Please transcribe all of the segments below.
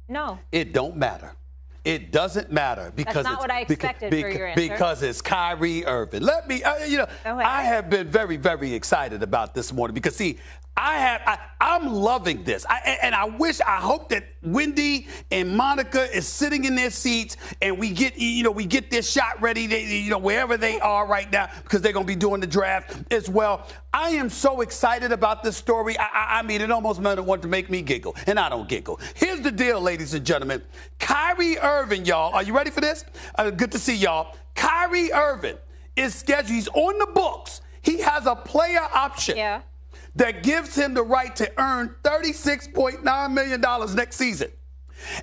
No. It don't matter. It doesn't matter because that's not what I expected for your answer. Because it's Kyrie Irving. Let me, I have been very, very excited about this morning because, see, I'm loving this. I hope that Wendy and Monica is sitting in their seats and we get this shot ready, wherever they are right now because they're going to be doing the draft as well. I am so excited about this story. I mean, it almost wanted to make me giggle, and I don't giggle. Here's the deal, ladies and gentlemen. Kyrie Irving, y'all, are you ready for this? Good to see y'all. Kyrie Irving is scheduled. He's on the books. He has a player option. Yeah. That gives him the right to earn $36.9 million next season.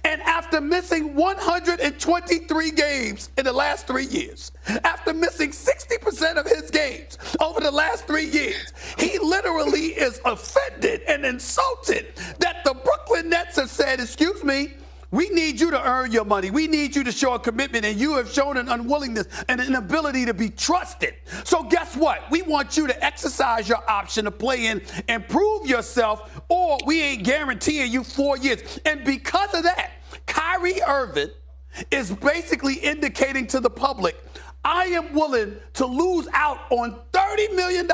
And after missing 123 games in the last 3 years, after missing 60% of his games over the last 3 years, he literally is offended and insulted that the Brooklyn Nets have said, excuse me, we need you to earn your money. We need you to show a commitment, and you have shown an unwillingness and an inability to be trusted. So guess what? We want you to exercise your option to play in and prove yourself, or we ain't guaranteeing you 4 years. And because of that, Kyrie Irving is basically indicating to the public, I am willing to lose out on $30 million.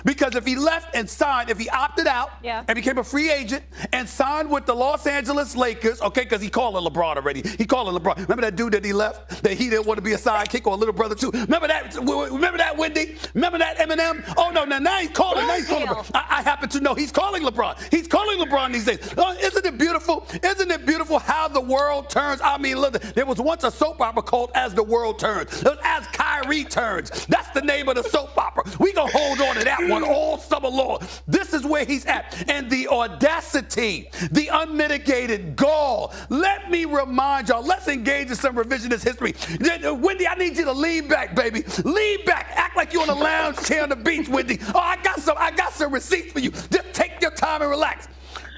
Because if he left and signed, if he opted out and became a free agent and signed with the Los Angeles Lakers, okay, because he calling LeBron already. He calling LeBron. Remember that dude that he left, that he didn't want to be a sidekick or a little brother too? Remember that, Wendy? Remember that, Eminem? Oh, no, now he's calling. Now he's calling LeBron. I happen to know he's calling LeBron. He's calling LeBron these days. Isn't it beautiful? Isn't it beautiful how the world turns? I mean, look, there was once a soap opera called As the World Turns. It was As Kyrie Turns. That's the name of the soap opera. We gonna hold on to that one all summer long. This is where he's at. And the audacity, the unmitigated gall. Let me remind y'all, let's engage in some revisionist history. Wendy, I need you to lean back, baby. Lean back. Act like you're on a lounge chair on the beach, Wendy. Oh, I got some receipts for you. Just take your time and relax.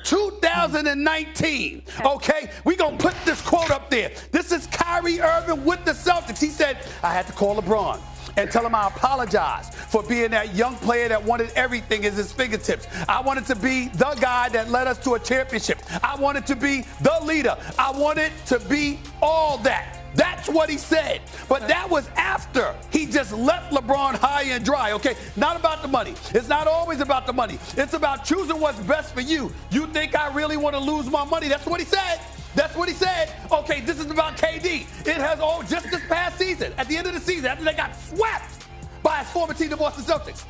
2019, okay? We're going to put this quote up there. This is Kyrie Irving with the Celtics. He said, I had to call LeBron and tell him I apologize for being that young player that wanted everything at his fingertips. I wanted to be the guy that led us to a championship. I wanted to be the leader. I wanted to be all that. That's what he said. But that was after he just left LeBron high and dry, okay? Not about the money. It's not always about the money. It's about choosing what's best for you. You think I really want to lose my money? That's what he said. That's what he said. Okay, this is about KD. It has all just this past season, at the end of the season, after they got swept by his former team, the Boston Celtics.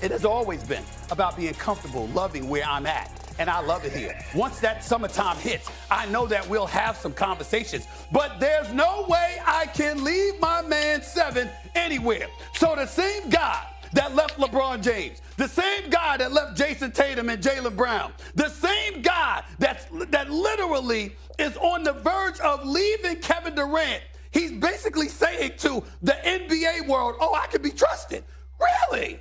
It has always been about being comfortable, loving where I'm at. And I love it here. Once that summertime hits, I know that we'll have some conversations. But there's no way I can leave my man 7 anywhere. So the same guy that left LeBron James, the same guy that left Jason Tatum and Jaylen Brown, the same guy that literally is on the verge of leaving Kevin Durant, he's basically saying to the NBA world, oh, I can be trusted. Really?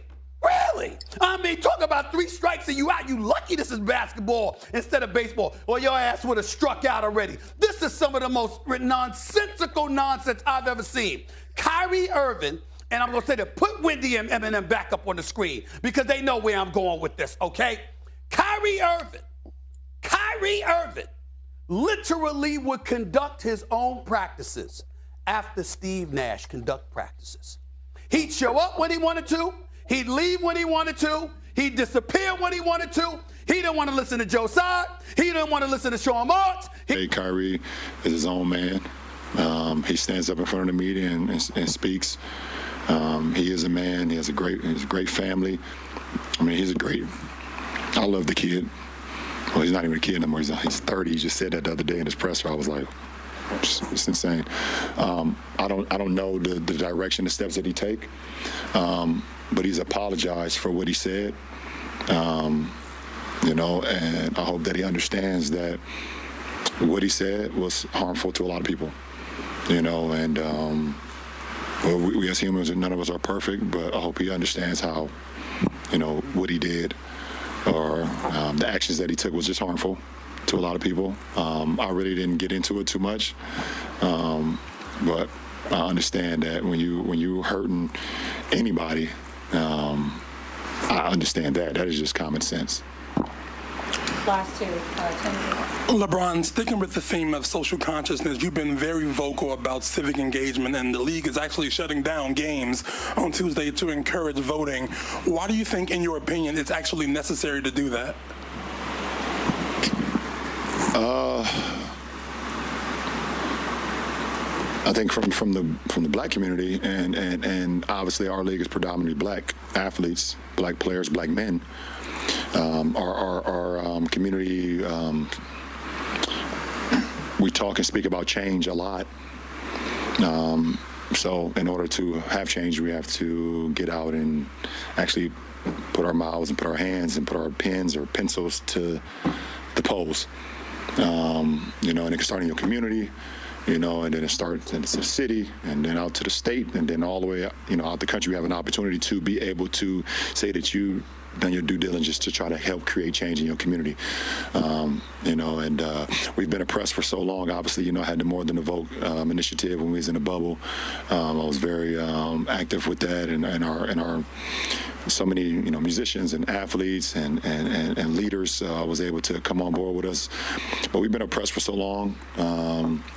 Really? I mean, talk about 3 strikes and you out. You lucky this is basketball instead of baseball, or your ass would have struck out already. This is some of the most nonsensical nonsense I've ever seen. Kyrie Irving, and I'm going to say that, put Wendy and Eminem back up on the screen because they know where I'm going with this, okay? Kyrie Irving literally would conduct his own practices after Steve Nash conduct practices. He'd show up when he wanted to. He'd leave when he wanted to. He'd disappear when he wanted to. He didn't want to listen to Joe Tsai. He didn't want to listen to Sean Marks. Kyrie is his own man. He stands up in front of the media and speaks. He is a man. He has a great family. I mean, I love the kid. Well, he's not even a kid anymore. He's 30. He just said that the other day in his presser. I was like, it's insane. I don't know the direction, the steps that he take. But he's apologized for what he said, and I hope that he understands that what he said was harmful to a lot of people, and we as humans, none of us are perfect, but I hope he understands how, what he did or the actions that he took was just harmful to a lot of people. I really didn't get into it too much, but I understand that when you hurting anybody, I understand that. That is just common sense. last two teams. LeBron, sticking with the theme of social consciousness, you've been very vocal about civic engagement, and the league is actually shutting down games on Tuesday to encourage voting. Why do you think, in your opinion, it's actually necessary to do that? I think from the black community, and obviously our league is predominantly black athletes, black players, black men. Our community, we talk and speak about change a lot. So in order to have change, we have to get out and actually put our mouths and put our hands and put our pens or pencils to the polls. And it can start in your community, and then it starts in the city, and then out to the state, and then all the way, out the country. We have an opportunity to be able to say that you've done your due diligence to try to help create change in your community. We've been oppressed for so long. Obviously, I had the More Than a Vote initiative when we was in the bubble. I was very active with that, and our so many musicians and athletes and leaders was able to come on board with us. But we've been oppressed for so long.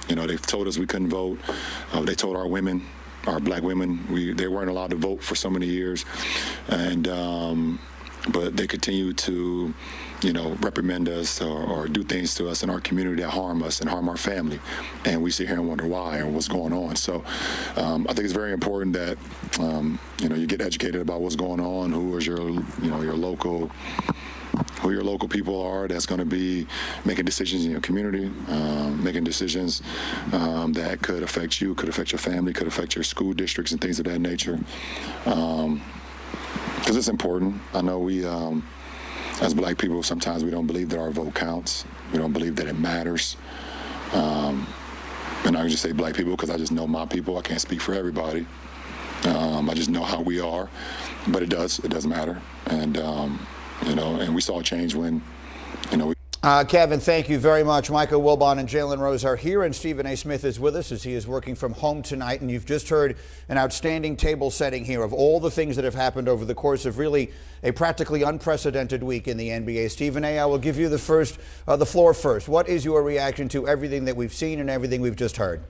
They've told us we couldn't vote. They told our women, our black women, they weren't allowed to vote for so many years, but they continue to reprimand us or do things to us in our community that harm us and harm our family, and we sit here and wonder why and what's going on. So I think it's very important that you get educated about what's going on, who is your local people are that's going to be making decisions in your community, making decisions that could affect you, could affect your family, could affect your school districts and things of that nature. Because it's important. I know we, as black people, sometimes we don't believe that our vote counts. We don't believe that it matters. And I can just say black people because I just know my people. I can't speak for everybody. I just know how we are. But it does matter. And, and we saw a change when, Kevin, thank you very much. Michael Wilbon and Jalen Rose are here, and Stephen A. Smith is with us as he is working from home tonight. And you've just heard an outstanding table setting here of all the things that have happened over the course of really a practically unprecedented week in the NBA. Stephen A., I will give you the floor first. What is your reaction to everything that we've seen and everything we've just heard?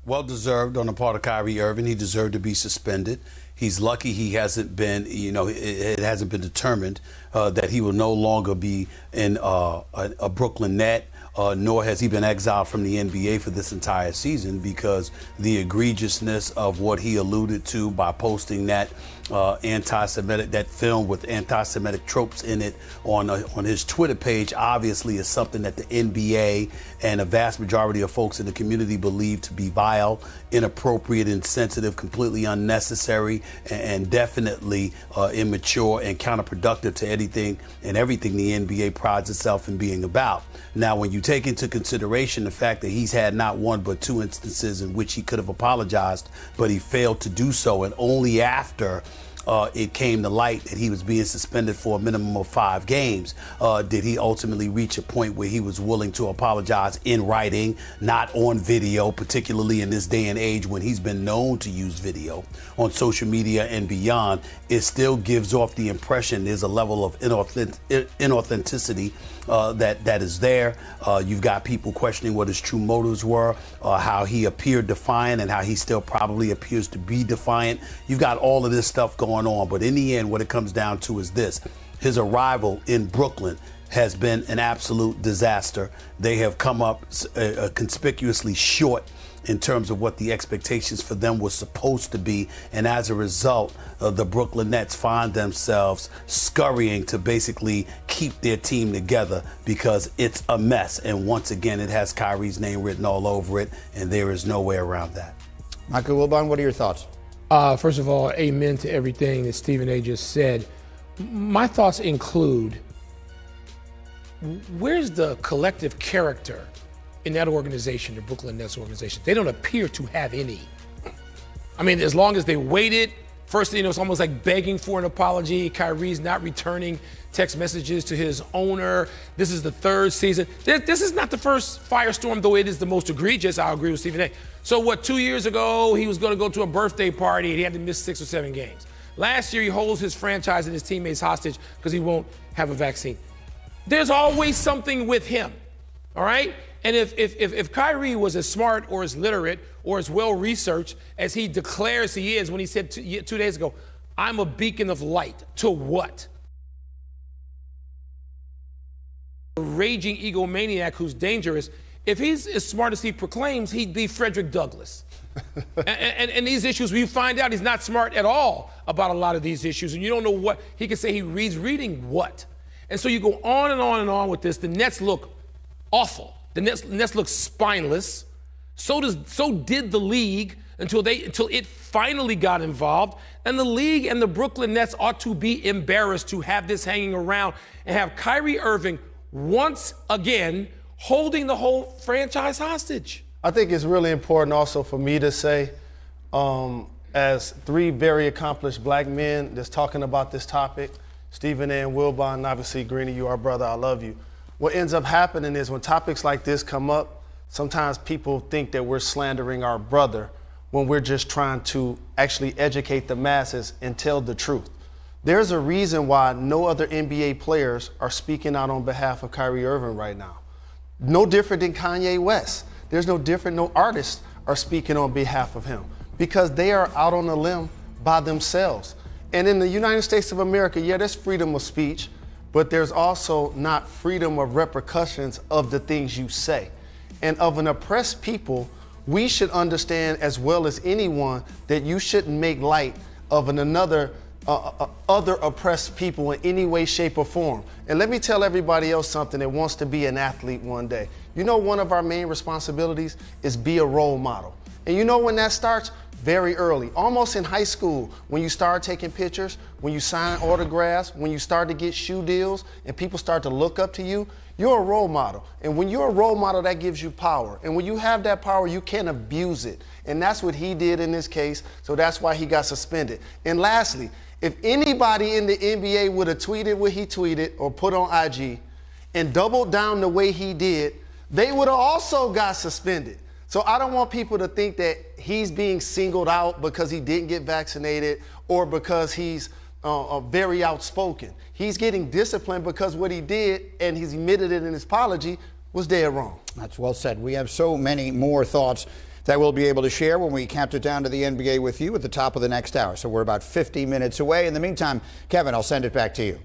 Well deserved on the part of Kyrie Irving. He deserved to be suspended. He's lucky he hasn't been, it hasn't been determined that he will no longer be in a Brooklyn Net, nor has he been exiled from the NBA for this entire season, because the egregiousness of what he alluded to by posting that that film with anti-Semitic tropes in it on his Twitter page obviously is something that the NBA and a vast majority of folks in the community believe to be vile, inappropriate, insensitive, completely unnecessary, and definitely immature and counterproductive to anything and everything the NBA prides itself in being about. Now, when you take into consideration the fact that he's had not one but two instances in which he could have apologized, but he failed to do so, and only after it came to light that he was being suspended for a minimum of 5 games, did he ultimately reach a point where he was willing to apologize in writing, not on video, particularly in this day and age when he's been known to use video on social media and beyond. It still gives off the impression there's a level of inauthenticity that is there. You've got people questioning what his true motives were, how he appeared defiant and how he still probably appears to be defiant. You've got all of this stuff going on, but in the end, what it comes down to is this: his arrival in Brooklyn has been an absolute disaster. They have come up conspicuously short in terms of what the expectations for them was supposed to be, and as a result, the Brooklyn Nets find themselves scurrying to basically keep their team together because it's a mess. And once again, it has Kyrie's name written all over it, and there is no way around that. Michael Wilbon, what are your thoughts? First of all, amen to everything that Stephen A. just said. My thoughts include, where's the collective character in that organization, the Brooklyn Nets organization? They don't appear to have any. I mean, as long as they waited, first thing, it's almost like begging for an apology. Kyrie's not returning text messages to his owner. This is the 3rd season. This is not the first firestorm, though it is the most egregious. I'll agree with Stephen A. So 2 years ago, he was going to go to a birthday party and he had to miss 6 or 7 games. Last year, he holds his franchise and his teammates hostage because he won't have a vaccine. There's always something with him, all right? And if Kyrie was as smart or as literate or as well-researched as he declares he is when he said 2 days ago, I'm a beacon of light. To what? A raging egomaniac who's dangerous. If he's as smart as he proclaims, he'd be Frederick Douglass. and these issues, we find out he's not smart at all about a lot of these issues. And you don't know what. He could say he's reading what? And so you go on and on and on with this. The Nets look awful. The Nets look spineless. So did the league until it finally got involved. And the league and the Brooklyn Nets ought to be embarrassed to have this hanging around and have Kyrie Irving once again holding the whole franchise hostage. I think it's really important also for me to say, as three very accomplished black men that's talking about this topic, Stephen A. and Wilbon, and obviously Greeny, you are brother, I love you. What ends up happening is when topics like this come up, sometimes people think that we're slandering our brother when we're just trying to actually educate the masses and tell the truth. There's a reason why no other NBA players are speaking out on behalf of Kyrie Irving right now. No different than Kanye West. There's no different, no artists are speaking on behalf of him because they are out on a limb by themselves. And in the United States of America, yeah, there's freedom of speech, but there's also not freedom of repercussions of the things you say. And of an oppressed people, we should understand as well as anyone that you shouldn't make light of other oppressed people in any way, shape, or form. And let me tell everybody else something that wants to be an athlete one day. You know, one of our main responsibilities is be a role model. And you know when that starts? Very early, almost in high school, when you start taking pictures, when you sign autographs, when you start to get shoe deals and people start to look up to you, you're a role model. And when you're a role model, that gives you power. And when you have that power, you can't abuse it. And that's what he did in this case, so that's why he got suspended. And lastly, if anybody in the NBA would have tweeted what he tweeted or put on IG and doubled down the way he did, they would have also got suspended. So I don't want people to think that he's being singled out because he didn't get vaccinated or because he's very outspoken. He's getting disciplined because what he did, and he's admitted it in his apology, was dead wrong. That's well said. We have so many more thoughts that we'll be able to share when we count it down to the NBA with you at the top of the next hour. So we're about 50 minutes away. In the meantime, Kevin, I'll send it back to you.